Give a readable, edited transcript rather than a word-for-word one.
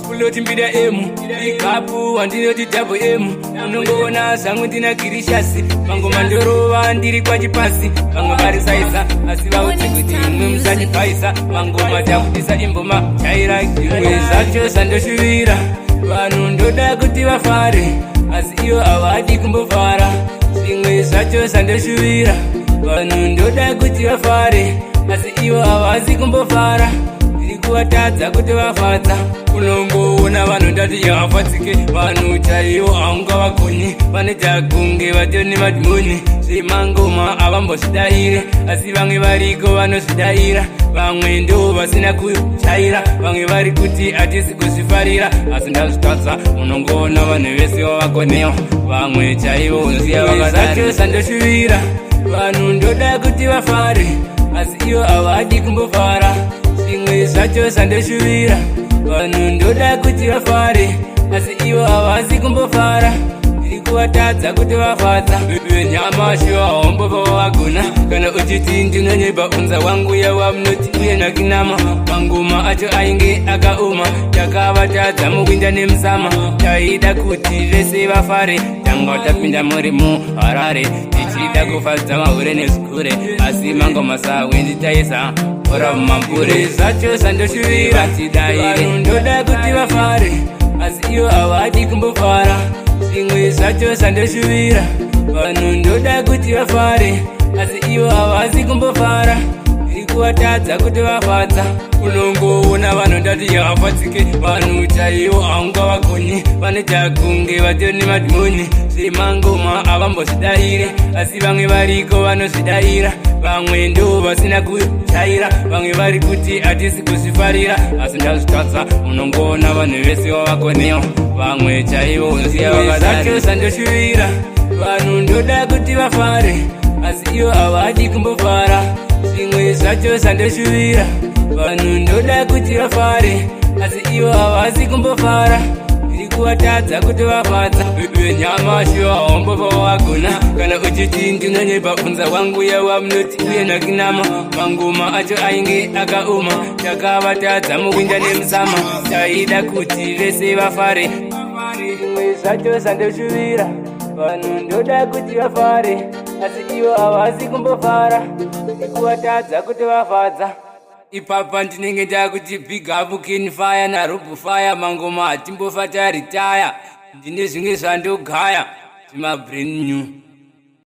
Kuloti mbida emu, ikapu, andinoti double emu. Unongona zangu ndina kirishasi, mango mandorova ndiri kwa jipasi. Mango barisaisa, asiva utikuti imwe msani paisa. Mango matakutisa imboma, chaira kimwe zacho sandoshuvira. Vanu ndoda kuti vafare, asi iyo avadi kumbofara. Zimwe zacho sandoshuvira. Vanu ndoda kuti vafare, asi iyo avazi kumbofara. Kuvatadza kuti vafadza unongoona vanhu ndati yavafatsike vanhu chaivo aunga vakonye vanoita kunge vatoni madhimoni zvemangoma avambozvidaire asi vamwe variko vanozvidaira vamwe ndo vasina kuchaira vamwe vari kuti hatisi kuzvifarira asi ndazvitadza unongoona vanhu vese vavakonewa vamwe chaivo uziya vakadacho sandoshuvira vanhu ndoda kuti vafare asi ivo havadi kumbofara zimwe zvacho sandoshuvira vanhu ndoda kuti vafare asi ivo havazi kumbofara ndiri kuvatadza kuti vafadza nyamashi wahombova vagona kana uchiti ndinonyeba unza wangu yava munoti uye nakinama mangoma acho ainge akaoma takavatadza mukuinda nemusama taida kuti vese vafare tanga tapinda muri muharare tichida kufadza mahure nezvikure asi mangoma sawendi taisa ora mumambure zvacho sandoshuvira tidaire ndoda kuti vafare asi iyo havadi kumbofara zimwe zvacho sandoshuvira vanhu ndoda kuti vafare asi ivo havazi kumbofara ndiri kuvatadza kuti vafadza unongoona vanhu ndati yavafatsike vanhu chaivo haunga vakonye vanoita kunge vatoni madhimoni zvemangoma avambozvidaire asi vamwe variko vanozvidaira vamwe ndo vasina kuchaira vamwe vari kuti hatisi kuzvifarira asi ndazvitadza unongoona vanhu vese vavakonewa vamwe chaivo uziya vakadacho sandoshuvira vanhu ndoda kuti vafare asi ivo havadi kumbofara zimwe zvacho sandoshuvira vanhu ndoda kuti vafare asi ivo havazi kumbofara ndiri kuvatadza kuti vafadza nyamashi wahombova vagona kana uchiti ndinonyeba unza wangu yava munoti uye nakinama mangoma acho ainge akaoma takavatadza mukuinda nemusama taida kuti vese vafare zimwe zvacho sandoshuvira vanhu ndoda kuti vafare asi ivo havazi kumbofara ndiri kuvatadza kuti vafadza ipapa ndinenge ndakuti big up Ken Fire naRobo Fire mangoma hatimbofa taritaya ndine zvimwe zvandogaya zvima brand new